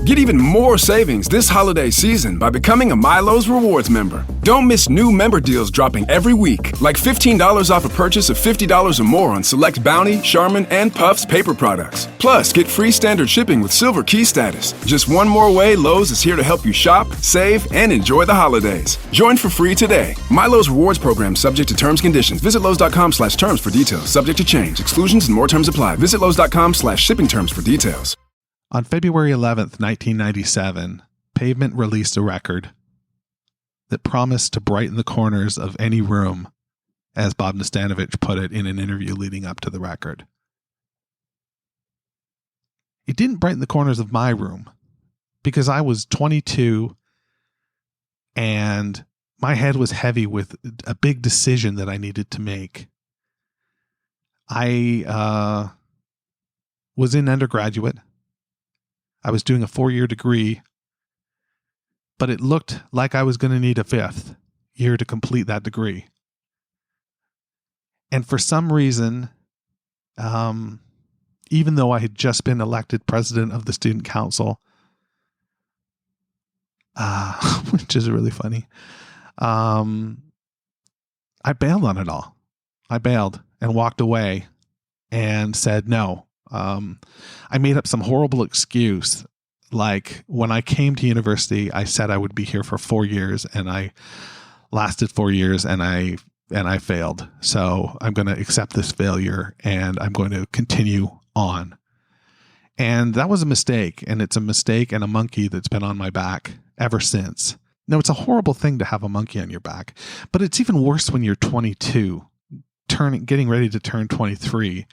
Get even more savings this holiday season by becoming a Milo's Rewards member. Don't miss new member deals dropping every week, like $15 off a purchase of $50 or more on select Bounty, Charmin, and Puffs paper products. Plus, get free standard shipping with Silver Key status. Just one more way Lowe's is here to help you shop, save, and enjoy the holidays. Join for free today. Milo's Rewards program subject to terms and conditions. Visit Lowe's.com/terms for details. Subject to change. Exclusions and more terms apply. Visit Lowe's.com/shipping terms for details. On February 11th, 1997, Pavement released a record that promised to brighten the corners of any room, as Bob Nastanovich put it in an interview leading up to the record. It didn't brighten the corners of my room because I was 22 and my head was heavy with a big decision that I needed to make. I was in undergraduate. I was doing a 4-year degree, but it looked like I was going to need a 5th year to complete that degree. And for some reason, even though I had just been elected president of the student council, which is really funny, I bailed on it all. I bailed and walked away and said no. I made up some horrible excuse. Like when I came to university, I said I would be here for 4 years and I lasted 4 years and I failed. So I'm going to accept this failure and I'm going to continue on. And that was a mistake. And it's a mistake and a monkey that's been on my back ever since. Now, it's a horrible thing to have a monkey on your back, but it's even worse when you're 22, getting ready to turn 23.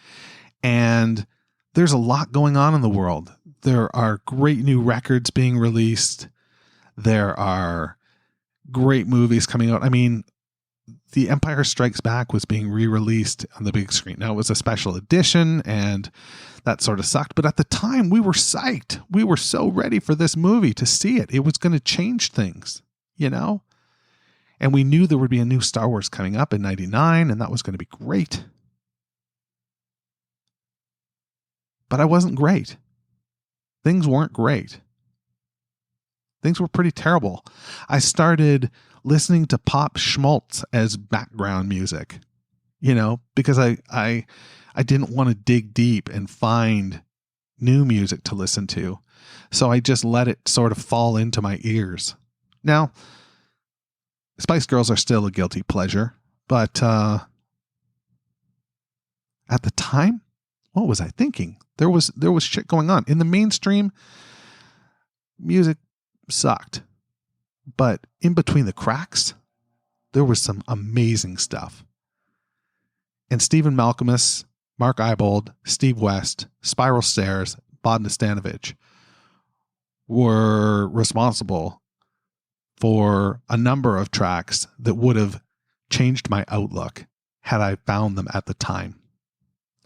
And there's a lot going on in the world. There are great new records being released. There are great movies coming out. I mean, The Empire Strikes Back was being re-released on the big screen. Now, it was a special edition, and that sort of sucked. But at the time, we were psyched. We were so ready for this movie to see it. It was going to change things, you know? And we knew there would be a new Star Wars coming up in 99, and that was going to be great. But I wasn't great. Things weren't great. Things were pretty terrible. I started listening to Pop Schmaltz as background music, you know, because I didn't want to dig deep and find new music to listen to. So I just let it sort of fall into my ears. Now, Spice Girls are still a guilty pleasure, but at the time, what was I thinking? There was shit going on. In the mainstream, music sucked. But in between the cracks, there was some amazing stuff. And Stephen Malkmus, Mark Ibold, Steve West, Spiral Stairs, Bob Nastanovich were responsible for a number of tracks that would have changed my outlook had I found them at the time.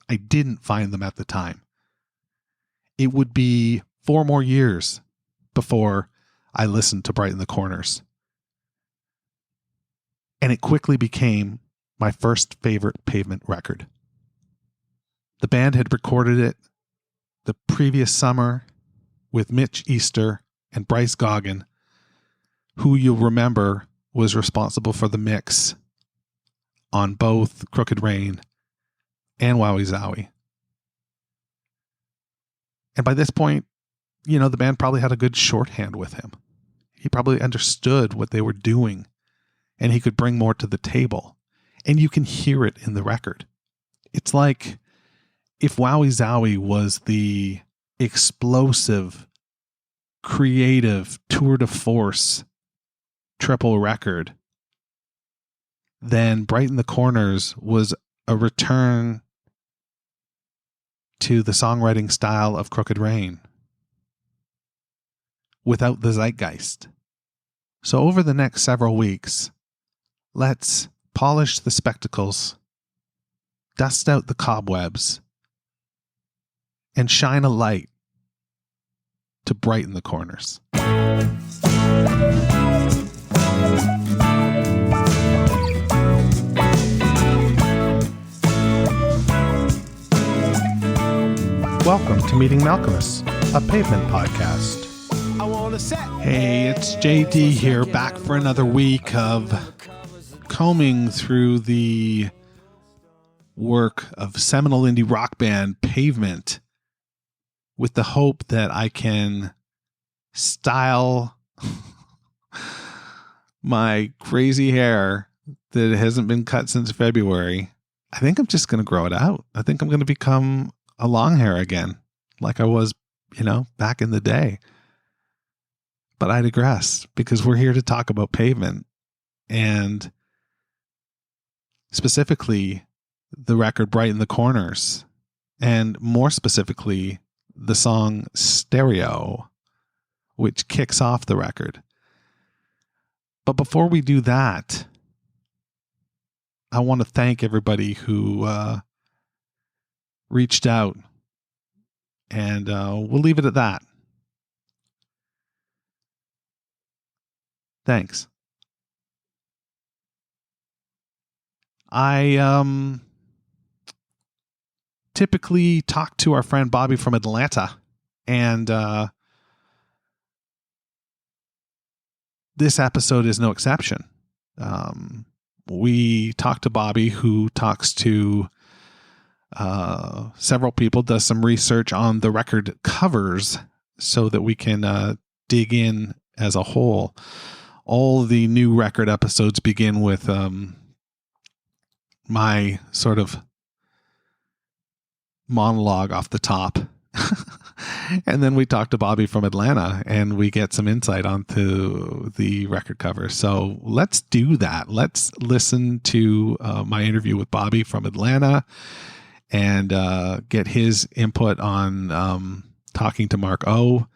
I didn't find them at the time. It would be 4 more years before I listened to Brighten the Corners. And it quickly became my first favorite Pavement record. The band had recorded it the previous summer with Mitch Easter and Bryce Goggin, who you'll remember was responsible for the mix on both Crooked Rain and Wowie Zowie. And by this point, you know, the band probably had a good shorthand with him. He probably understood what they were doing and he could bring more to the table. And you can hear it in the record. It's like if Wowie Zowie was the explosive, creative tour de force triple record, then Brighten the Corners was a return to the songwriting style of Crooked Rain without the zeitgeist. So over the next several weeks, let's polish the spectacles, dust out the cobwebs, and shine a light to brighten the corners. Welcome to Meeting Malkmus, a Pavement podcast. Hey, it's JD here, back for another week of combing through the work of seminal indie rock band Pavement with the hope that I can style my crazy hair that hasn't been cut since February. I think I'm just going to grow it out. I think I'm going to become a long hair again, like I was, back in the day. But I digress, because we're here to talk about Pavement, and specifically the record Brighten the Corners, and more specifically the song Stereo, which kicks off the record. But before we do that, I want to thank everybody who reached out, and we'll leave it at that. Thanks. I typically talk to our friend Bobby from Atlanta, and this episode is no exception. We talked to Bobby, who talks to several people, does some research on the record covers so that we can dig in as a whole. All the new record episodes begin with my sort of monologue off the top. And then we talk to Bobby from Atlanta and we get some insight onto the record cover. So let's do that. Let's listen to my interview with Bobby from Atlanta and get his input on talking to Mark O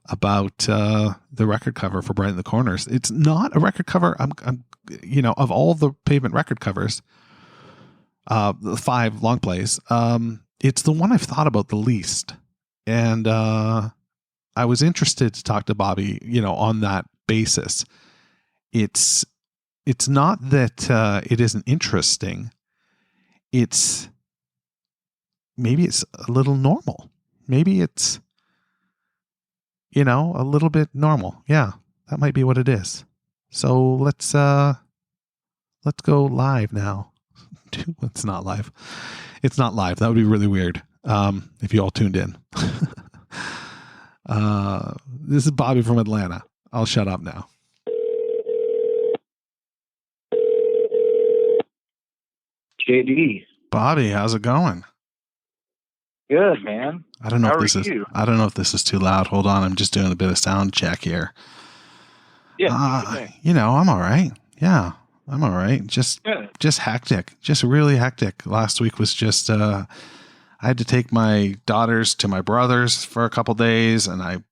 about the record cover for Brighten the Corners. It's not a record cover. I'm of all the Pavement record covers, the 5 long plays, it's the one I've thought about the least. And I was interested to talk to Bobby, on that basis. It's not that it isn't interesting. Maybe it's a little normal. Maybe it's, a little bit normal. Yeah, that might be what it is. So let's go live now. It's not live. It's not live. That would be really weird if you all tuned in. This is Bobby from Atlanta. I'll shut up now. JD. Bobby, how's it going? Good, man. I don't know How if this are is you? I don't know if this is too loud. Hold on, I'm just doing a bit of sound check here. Yeah, I'm all right. Yeah, I'm all right. Just hectic. Just really hectic. Last week was just I had to take my daughters to my brother's for a couple days, and I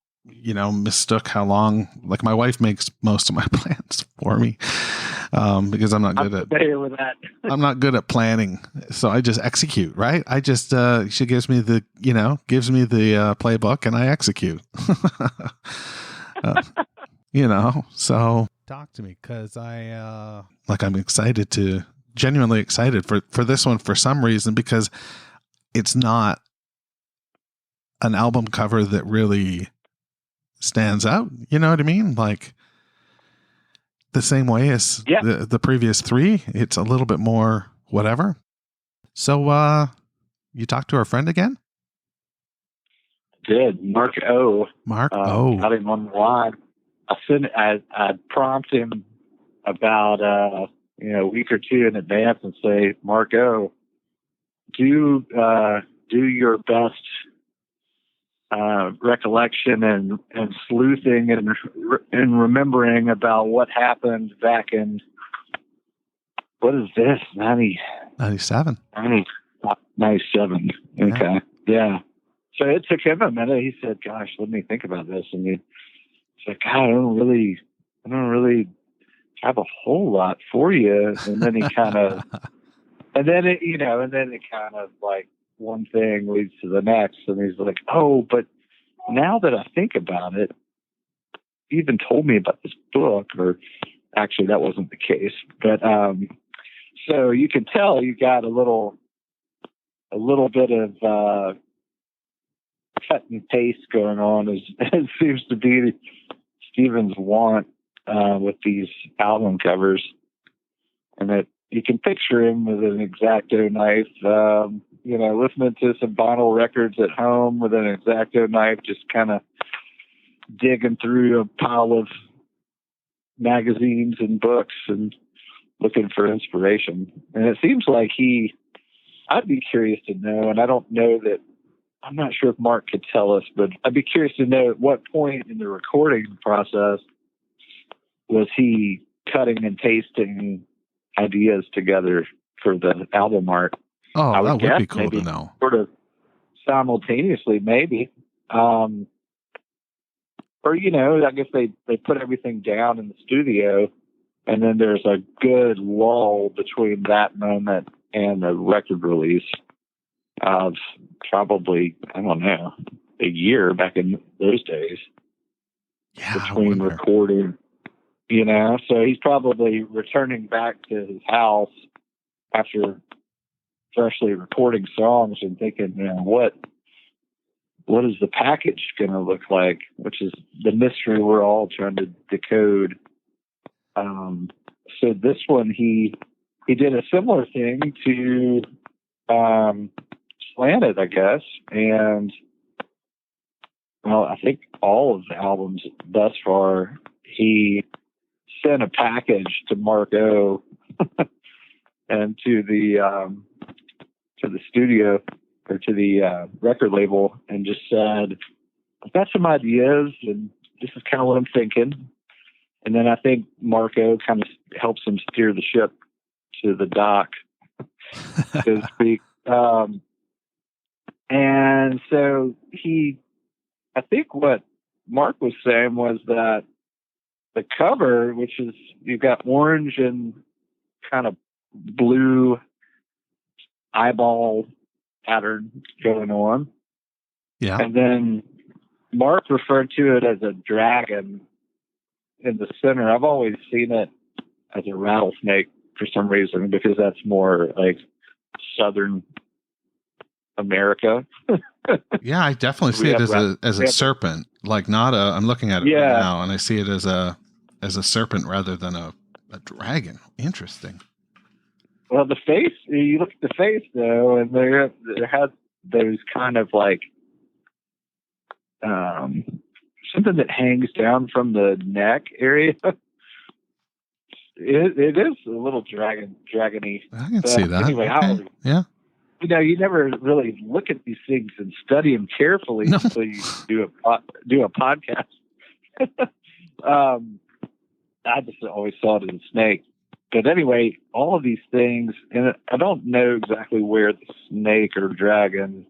mistook how long. Like, my wife makes most of my plans for me because I'm not good I'm not good at planning, so I just execute. Right? I just she gives me the playbook, and I execute. So talk to me, because I'm genuinely excited for this one for some reason, because it's not an album cover that really stands out. You know what I mean? Like, the same way as the previous 3, it's a little bit more whatever. So, you talked to our friend again? Did Mark O. Got him on the line. I prompt him about a week or 2 in advance and say, Mark O, do your best recollection and sleuthing and remembering about what happened back in, what is this, 97. 97. Okay. Yeah. So it took him a minute. He said, gosh, let me think about this. And he's like, God, I don't really have a whole lot for you. And then he kind of, and then it kind of like, one thing leads to the next, and he's like, oh, but now that I think about it, he even told me about this book, or actually that wasn't the case, but so you can tell you got a little bit of cut and paste going on, as it seems to be Steven's want with these album covers, and that you can picture him with an X-Acto knife, listening to some vinyl records at home with an X-Acto knife, just kind of digging through a pile of magazines and books and looking for inspiration. And it seems like I'd be curious to know, and I don't know that, I'm not sure if Mark could tell us, but I'd be curious to know at what point in the recording process was he cutting and pasting ideas together for the album art. Oh, that would be cool to know. Sort of simultaneously, maybe. Or, I guess they put everything down in the studio, and then there's a good lull between that moment and the record release of probably, I don't know, a year back in those days. Yeah, between recording, so he's probably returning back to his house after freshly recording songs and thinking, what is the package going to look like, which is the mystery we're all trying to decode. So this one, he did a similar thing to Slanted, I guess, and I think all of the albums thus far, he sent a package to Mark O and to the studio, or to the record label, and just said, I've got some ideas and this is kind of what I'm thinking. And then I think Mark O kind of helps him steer the ship to the dock, so to speak. And so I think what Mark was saying was that the cover, which is, you've got orange and kind of blue eyeball pattern going on. Yeah. And then Mark referred to it as a dragon in the center. I've always seen it as a rattlesnake for some reason, because that's more like Southern America. Yeah, I definitely see it as a serpent, like not a. I'm looking at it right now, and I see it as a serpent rather than a dragon. Interesting. Well, the face. You look at the face though, and there has those kind of like something that hangs down from the neck area. It is a little dragony. I can see that. Anyway, okay. Yeah. You never really look at these things and study them carefully until you do a podcast. I just always saw it as a snake. But anyway, all of these things, and I don't know exactly where the snake or dragon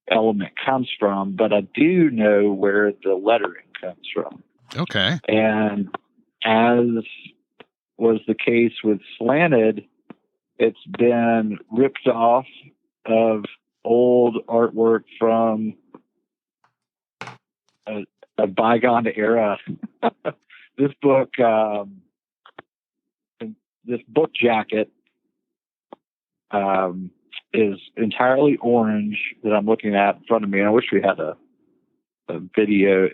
element comes from, but I do know where the lettering comes from. Okay. And as was the case with Slanted, it's been ripped off of old artwork from a bygone era. This book jacket is entirely orange that I'm looking at in front of me. And I wish we had a video,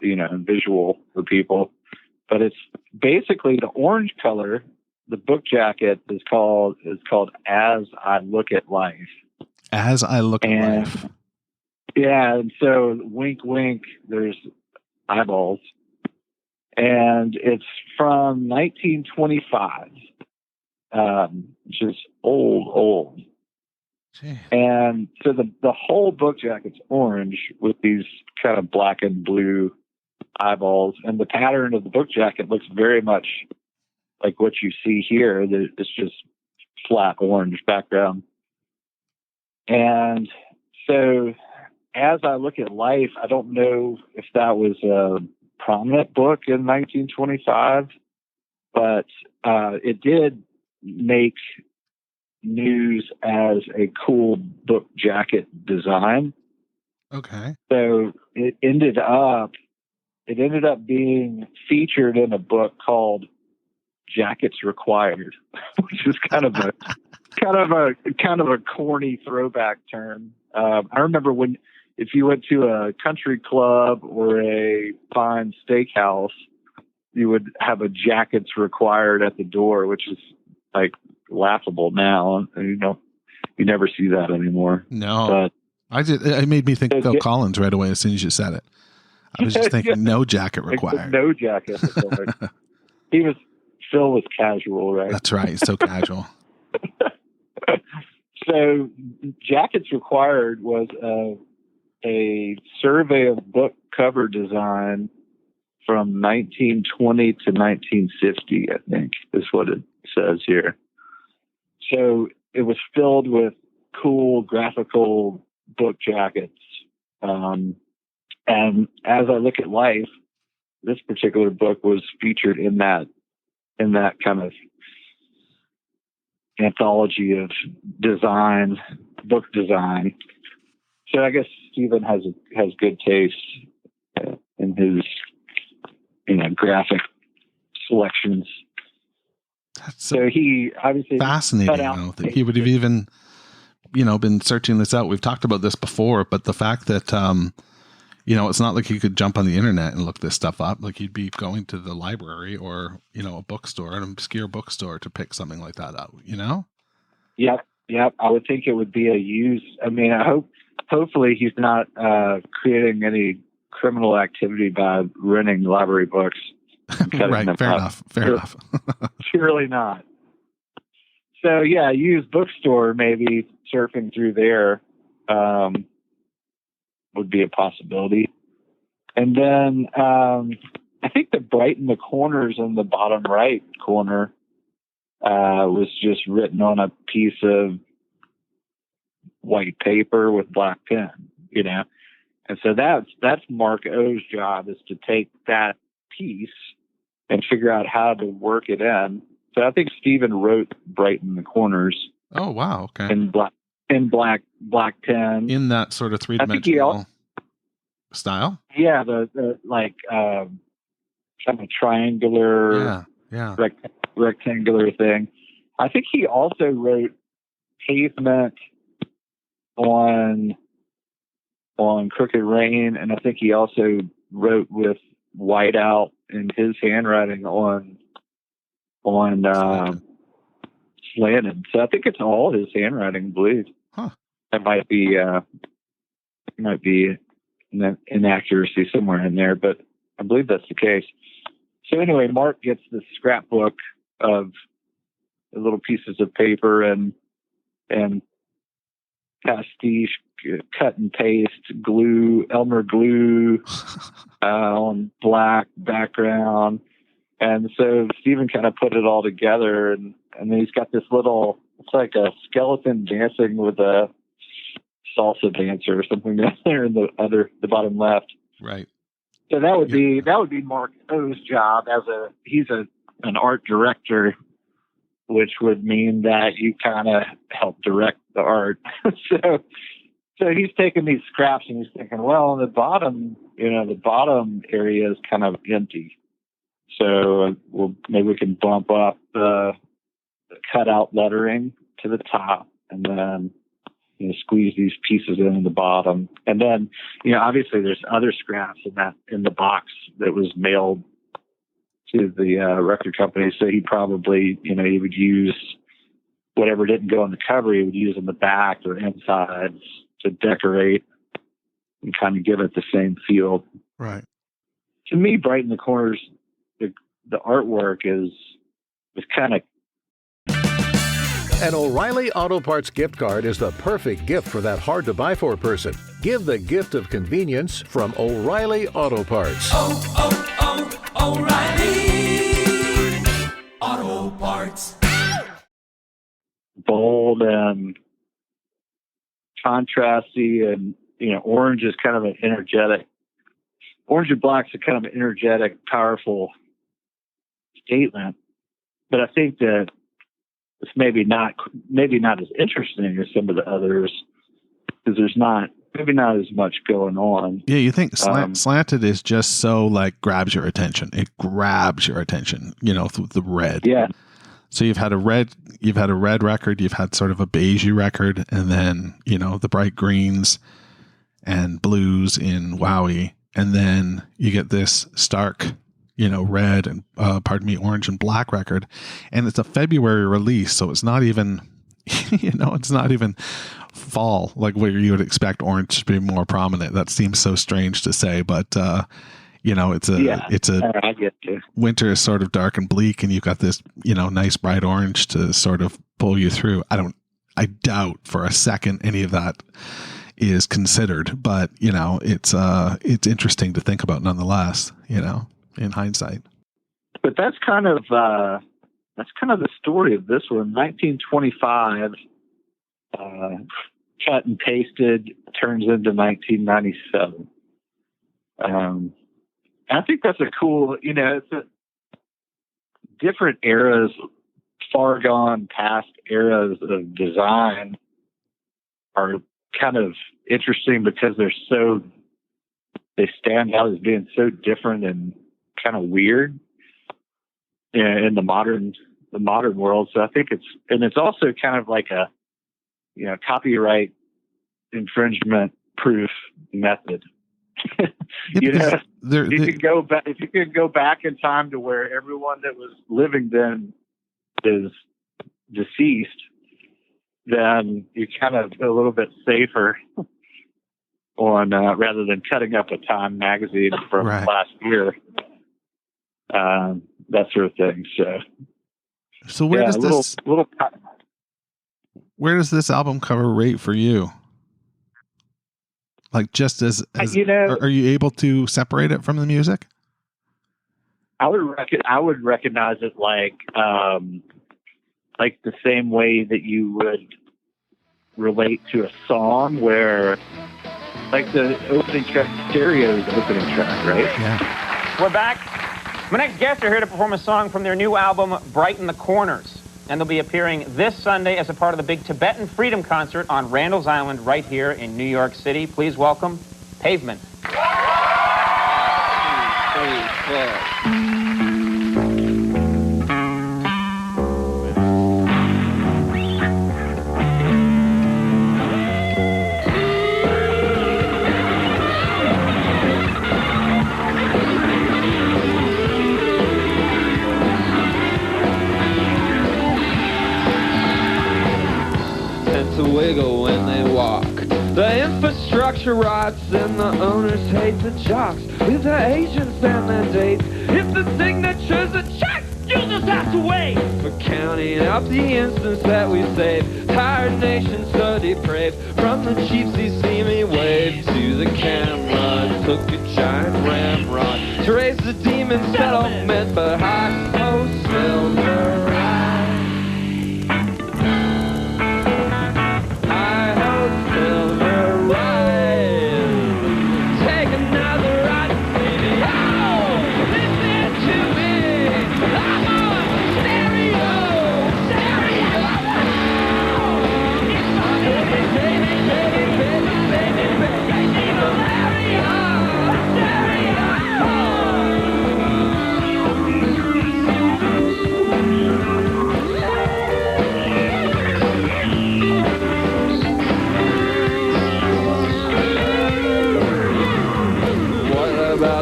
visual for people, but it's basically the orange color. The book jacket is called As I Look at Life. As I Look at Life. Yeah, and so wink, wink, there's eyeballs. And it's from 1925, which is old. Gee. And so the whole book jacket's orange with these kind of black and blue eyeballs. And the pattern of the book jacket looks very much like what you see here. It's just flat orange background. And so As I Look at Life, I don't know if that was a prominent book in 1925, but it did make news as a cool book jacket design. Okay. So it ended up being featured in a book called Jackets Required, which is kind of a corny throwback term. I remember when if you went to a country club or a fine steakhouse, you would have a jackets required at the door, which is like laughable now. You never see that anymore. No, it made me think of Phil Collins right away as soon as you said it. I was just thinking no jacket required. No jacket required. Phil was casual, right? That's right. He's so casual. So jackets required was a survey of book cover design from 1920 to 1950, I think is what it says here. So it was filled with cool graphical book jackets. And as I look at life, this particular book was featured in that kind of anthology of design, book design. So I guess Stephen has good taste in his, graphic selections. So he obviously fascinating. That he would have even, been searching this out. We've talked about this before, but the fact that, it's not like he could jump on the internet and look this stuff up. Like he'd be going to the library or, a bookstore, an obscure bookstore to pick something like that up, Yep. I would think it would be a use. I mean, hopefully he's not creating any criminal activity by renting library books. Right. Fair enough. Surely not. So yeah, used bookstore, maybe surfing through there would be a possibility. And then I think the Brighten the Corners in the bottom right corner was just written on a piece of white paper with black pen, And so that's Mark O's job, is to take that piece and figure out how to work it in. So I think Stephen wrote Brighten the Corners. Oh wow, okay. In black pen. In that sort of three-dimensional style? Yeah, the like kind of triangular, rectangular thing. I think he also wrote Pavement on Crooked Rain, and I think he also wrote with whiteout in his handwriting on Slanted. So I think it's all his handwriting, I believe. Huh. That might be an inaccuracy somewhere in there, but I believe that's the case. So anyway, Mark gets this scrapbook of the little pieces of paper and pastiche, cut and paste, glue, Elmer glue on black background. And so Stephen kind of put it all together, and then he's got this little, it's like a skeleton dancing with a salsa dancer or something down there in the bottom left. Right. So that would be Mark O's job he's an art director, which would mean that you kind of help direct the art. So he's taking these scraps and he's thinking, well, the bottom area is kind of empty. So maybe we can bump up the cutout lettering to the top, and then squeeze these pieces in the bottom. And then obviously there's other scraps in the box that was mailed to the record company. So he probably he would use whatever didn't go on the cover. He would use in the back or insides to decorate and kind of give it the same feel. Right. To me, Brighten the Corners, the artwork is kind of. An O'Reilly Auto Parts gift card is the perfect gift for that hard-to-buy-for person. Give the gift of convenience from O'Reilly Auto Parts. O'Reilly Auto Parts. Bold and contrasty, and orange is kind of an energetic. Orange and black's a kind of an energetic, powerful statement. But I think that it's maybe not as interesting as some of the others, because there's not as much going on. Yeah, you think Slanted is just so grabs your attention. It grabs your attention, through the red. Yeah. So you've had a red record, you've had sort of a beigey record, and then the bright greens, and blues in Wowie. And then you get this stark, red and, orange and black record. And it's a February release. So it's not even, it's not even fall, like where you would expect orange to be more prominent. That seems so strange to say, but, I get you. Winter is sort of dark and bleak, and you've got this, nice bright orange to sort of pull you through. I doubt for a second any of that is considered, but it's interesting to think about nonetheless, in hindsight. But that's kind of the story of this one. 1925, cut and pasted, turns into 1997. I think that's a cool, it's a different eras, far gone past eras of design are kind of interesting because they stand out as being so different and kind of weird in the modern world. So I think it's also kind of like a, copyright infringement proof method. You can go back, if you could go back in time to where everyone that was living then is deceased, then you're kind of a little bit safer on rather than cutting up a Time magazine from last year, that sort of thing. So where does where does this album cover rate for you? Like, just as are you able to separate it from the music? I would recognize it like the same way that you would relate to a song, where like the opening track, Stereo's opening track, right? Yeah. We're back. My next guests are here to perform a song from their new album, Brighten the Corners. And they'll be appearing this Sunday as a part of the big Tibetan Freedom Concert on Randall's Island right here in New York City. Please welcome Pavement. 1, 2, 3, 4. To wiggle when they walk. The infrastructure rots and the owners hate the jocks. With the agents and the dates, if the signature's a check, you just have to wait for counting out the instance that we saved. Tired nation so depraved. From the chiefs he see me wave to the camera. Took a giant ramrod to raise the demon settlement, but high post silver.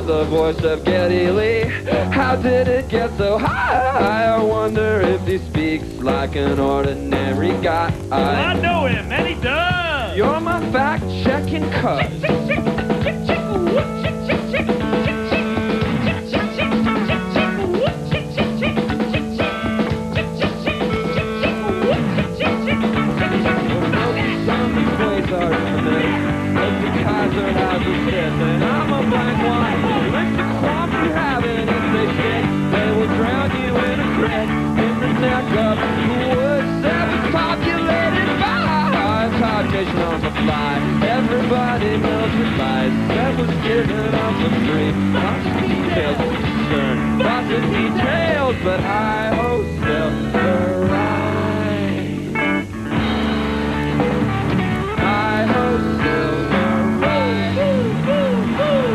The voice of Geddy Lee, how did it get so high? I wonder if he speaks like an ordinary guy. I know him, and he does. You're my fact-checking cuz. And I'm a blank one. Let the qualms you have it if they stay. They will drown you in a crack in the neck of the woods that was populated by talkation on the fly. Everybody knows advice that was given on the free. Lots of details of concern, lots of details, but I hope still right. I hope still.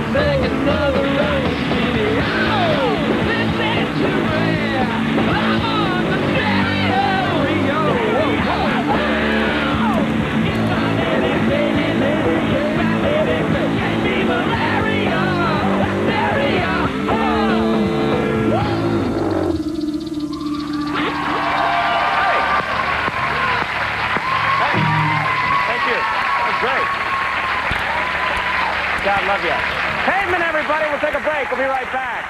Take another run, Stevie. Oh, listen to me. I'm on the stereo. Baby, baby, baby, baby, baby. everybody. We'll take a break. We'll be right back.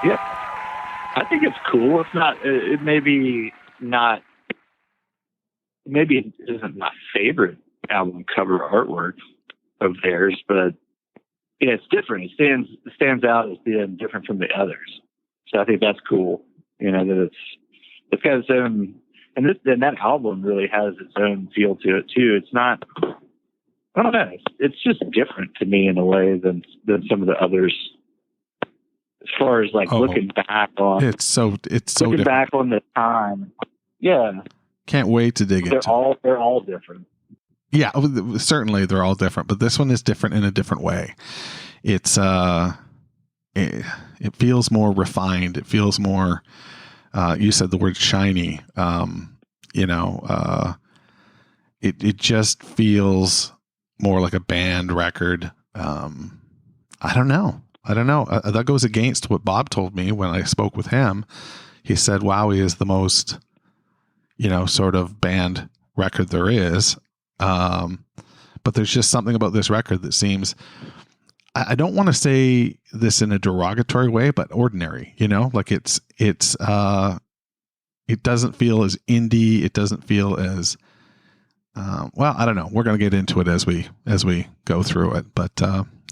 Yep. I think it's cool. It's not, it maybe not, maybe it isn't my favorite album cover artwork of theirs, but yeah, it's different. It stands out as being different from the others. So I think that's cool. You know, that it's got its own, and that album really has its own feel to it too. It's not, I don't know. It's just different to me in a way than some of the others. As far as like looking back on, it's so looking different. back on the time. Yeah, can't wait to dig into. They're all different. Yeah, certainly they're all different, but this one is different in a different way. It's it feels more refined. It feels more. You said the word shiny. It just feels more like a band record. I don't know. That goes against what Bob told me when I spoke with him. He said Wowie is the most, sort of band record there is. But there's just something about this record that seems, I don't want to say this in a derogatory way, but ordinary, like it doesn't feel as indie. It doesn't feel as, well, I don't know. We're going to get into it as we go through it, but,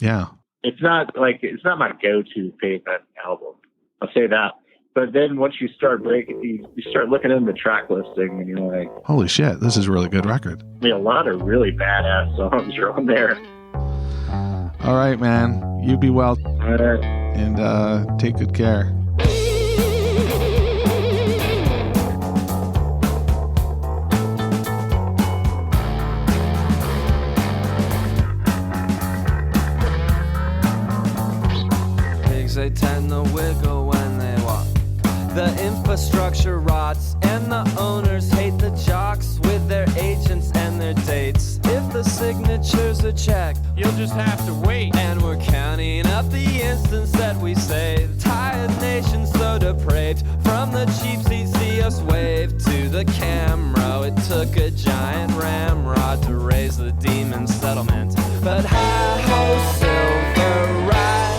yeah. It's not my go-to Pavement album. I'll say that. But then once you start you start looking in the track listing and you're like, holy shit, this is a really good record. I mean, a lot of really badass songs are on there. All right, man. You be well. All right. And take good care. They tend to wiggle when they walk. The infrastructure rots, and the owners hate the jocks with their agents and their dates. If the signatures are checked, You'll just have to wait. and we're counting up the instants that we save. Tired nation so depraved. From the cheap seats, see us wave to the camera. It took a giant ramrod to raise the demon settlement. But hi-ho, silver ride.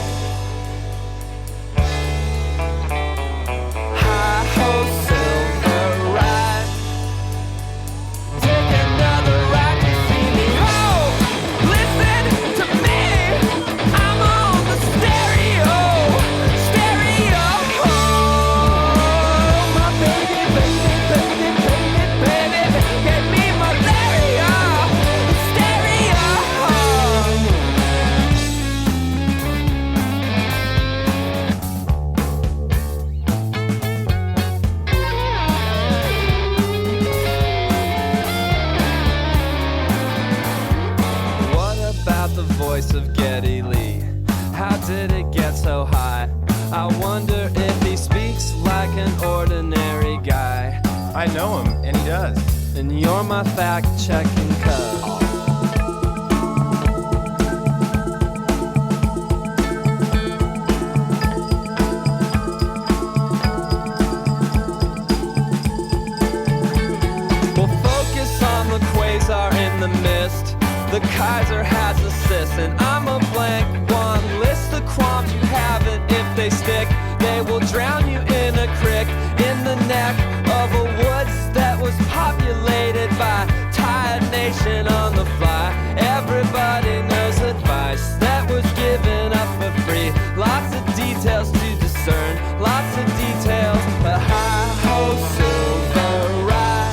Of Geddy Lee, how did it get so high? I wonder if he speaks like an ordinary guy. I know him, and he does. And you're my fact-checking cub. We'll focus on the quasar in the mist. The Kaiser has assists, and I'm a blank one. List the qualms you haven't. If they stick, they will drown you in a creek, in the neck of a woods that was populated by tired nation on the fly. Everybody knows advice that was given up for free. Lots of details to discern, lots of details. A hi-ho silver ride.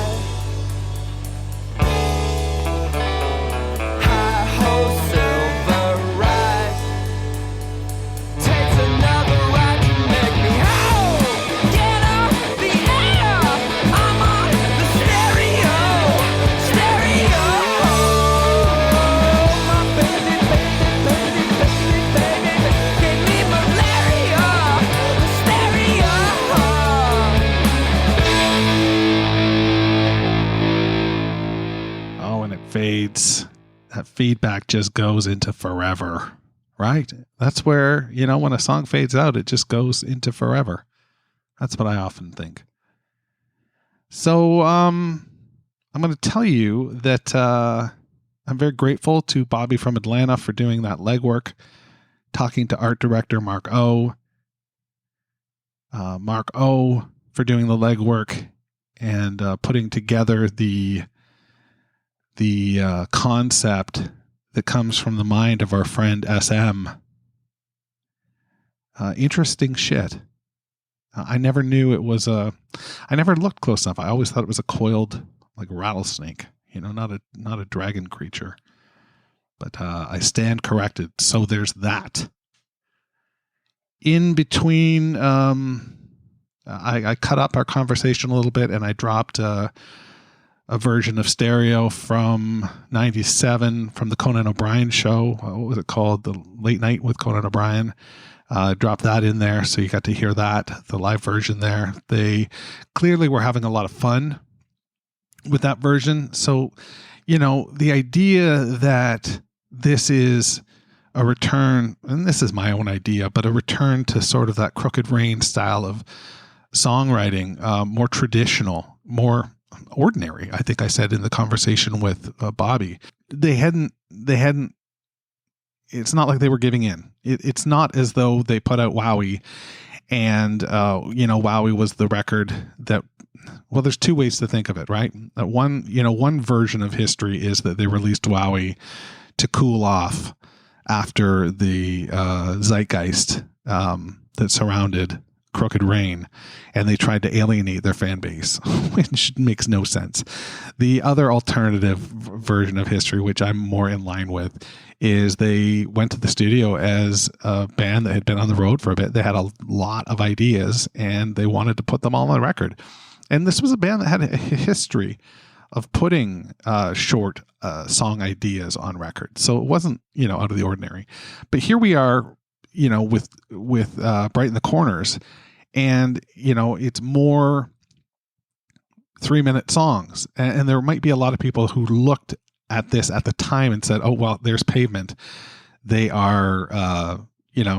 Fades, that feedback just goes into forever, right? That's where, when a song fades out, it just goes into forever. That's what I often think. So, I'm going to tell you that I'm very grateful to Bobby from Atlanta for doing that legwork, talking to art director Mark O. For doing the legwork and putting together the concept that comes from the mind of our friend SM. Interesting shit. I never knew it was I never looked close enough. I always thought it was a coiled, like, rattlesnake, not a dragon creature. But I stand corrected. So there's that. In between, I cut up our conversation a little bit, and I dropped a version of Stereo from 97 from the Conan O'Brien show. What was it called? The Late Night with Conan O'Brien. Dropped that in there, so you got to hear that, the live version there. They clearly were having a lot of fun with that version. So, the idea that this is a return, and this is my own idea, but a return to sort of that Crooked Rain style of songwriting, more traditional, more ordinary. I think I said in the conversation with Bobby, they hadn't, it's not like they were giving in. It's not as though they put out Wowie and, Wowie was the record that, well, there's two ways to think of it, right? One version of history is that they released Wowie to cool off after the zeitgeist that surrounded Crooked Rain, and they tried to alienate their fan base, which makes no sense. The other alternative version of history, which I'm more in line with, is they went to the studio as a band that had been on the road for a bit. They had a lot of ideas, and they wanted to put them all on record. And this was a band that had a history of putting short song ideas on record. So it wasn't, out of the ordinary. But here we are, with Brighten the Corners, and, it's more 3-minute songs. And there might be a lot of people who looked at this at the time and said, oh, well, there's Pavement. They are,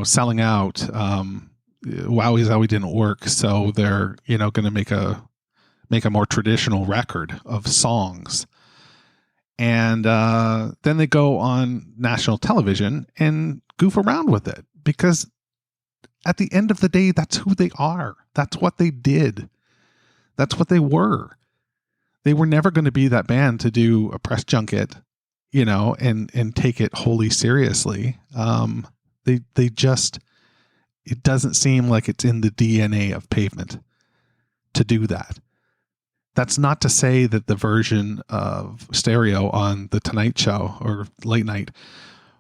selling out. Wowie Zowie didn't work. So they're, going to make a more traditional record of songs. And then they go on national television and goof around with it, because at the end of the day, that's who they are. That's what they did. That's what they were. They were never going to be that band to do a press junket, and take it wholly seriously. They just, it doesn't seem like it's in the DNA of Pavement to do that. That's not to say that the version of Stereo on The Tonight Show or Late Night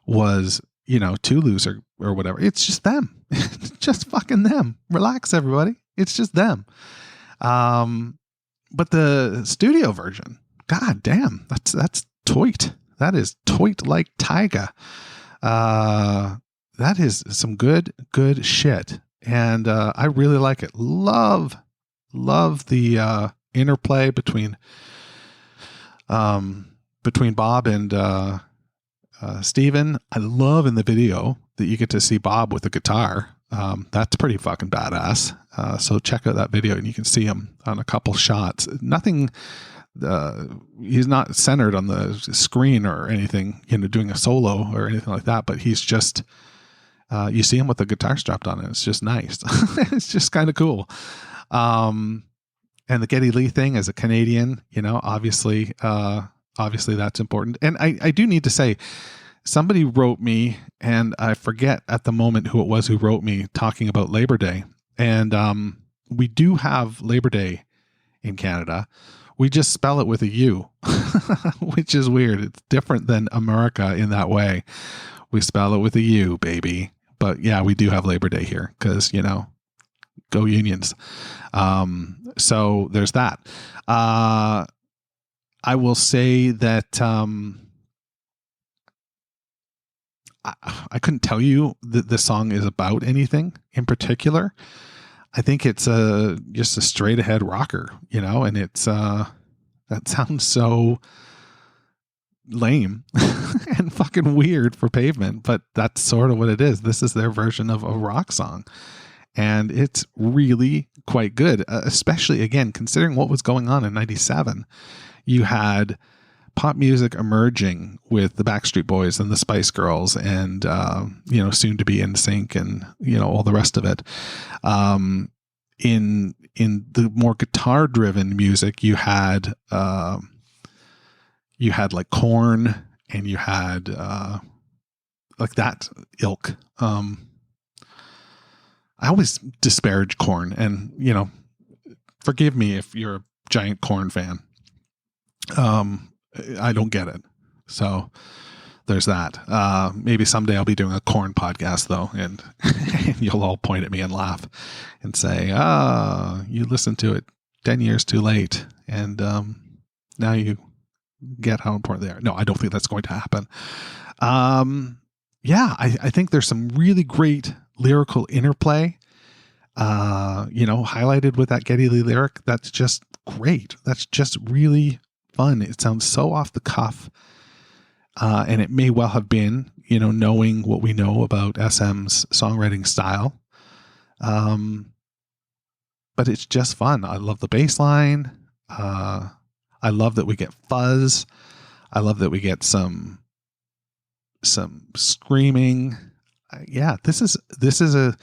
was, too loose or whatever. It's just them. It's just fucking them. Relax, everybody. It's just them. But the studio version, god damn, that's toit. That is toit like Tyga. That is some good shit. And I really like it. Love the interplay between Bob and Steven. I love in the video that you get to see Bob with a guitar. That's pretty fucking badass. So check out that video and you can see him on a couple shots. Nothing, he's not centered on the screen or anything, doing a solo or anything like that, but he's just, you see him with the guitar strapped on it. It's just nice. It's just kind of cool. And the Geddy Lee thing as a Canadian, obviously that's important. And I do need to say, somebody wrote me, and I forget at the moment who it was who wrote me, talking about Labor Day. And we do have Labor Day in Canada. We just spell it with a U, which is weird. It's different than America in that way. We spell it with a U, baby. But yeah, we do have Labor Day here because, go Unions. So there's that. I will say that I couldn't tell you that this song is about anything in particular. I think it's just a straight ahead rocker, and it's that sounds so lame and fucking weird for Pavement, but that's sort of what it is. This is their version of a rock song. And it's really quite good, especially, again, considering what was going on in 97. You had pop music emerging with the Backstreet Boys and the Spice Girls and, soon to be NSYNC and, all the rest of it. In the more guitar driven music, you had like Korn, and you had, like that ilk. I always disparage Korn, and, forgive me if you're a giant Korn fan. I don't get it. So there's that. Maybe someday I'll be doing a Korn podcast though, and you'll all point at me and laugh and say, you listened to it 10 years too late. And now you get how important they are. No, I don't think that's going to happen. I think there's some really great lyrical interplay, highlighted with that Geddy Lee lyric. That's just great. That's just really fun. It sounds so off the cuff. And it may well have been, knowing what we know about SM's songwriting style. But it's just fun. I love the bass line. I love that we get fuzz. I love that we get some screaming. This is a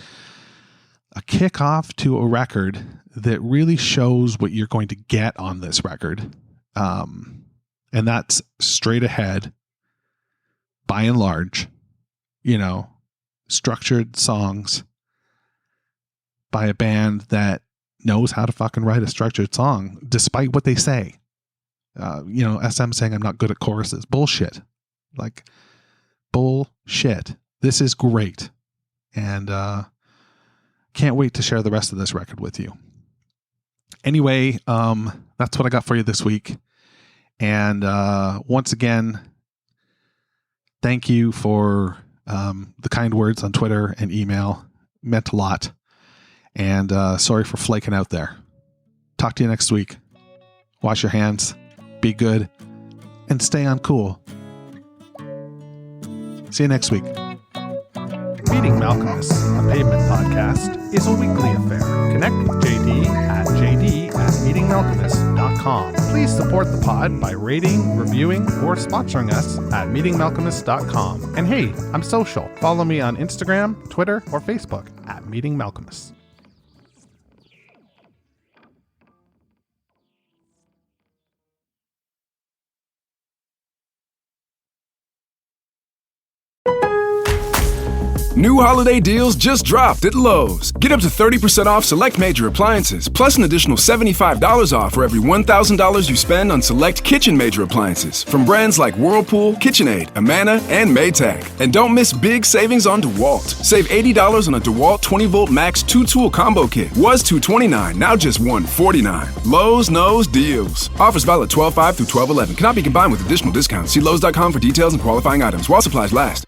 kickoff to a record that really shows what you're going to get on this record. And that's straight ahead, by and large, structured songs by a band that knows how to fucking write a structured song, despite what they say. SM saying I'm not good at choruses. Bullshit. Like, bullshit. This is great. And can't wait to share the rest of this record with you. Anyway, that's what I got for you this week. And once again, thank you for the kind words on Twitter and email. Meant a lot. And sorry for flaking out there. Talk to you next week. Wash your hands. Be good. And stay on cool. See you next week. Meeting Malcolmus, a Pavement podcast, is a weekly affair. Connect with JD at jd@meetingmalcolmus.com. Please support the pod by rating, reviewing, or sponsoring us at meetingmalcolmus.com. And hey, I'm social. Follow me on Instagram, Twitter, or Facebook at Meeting Malcolmus. New holiday deals just dropped at Lowe's. Get up to 30% off select major appliances, plus an additional $75 off for every $1,000 you spend on select kitchen major appliances from brands like Whirlpool, KitchenAid, Amana, and Maytag. And don't miss big savings on DeWalt. Save $80 on a DeWalt 20-volt max 2-tool combo kit. Was $229, now just $149. Lowe's knows deals. Offers valid 12/5 through 12/11. Cannot be combined with additional discounts. See Lowe's.com for details and qualifying items while supplies last.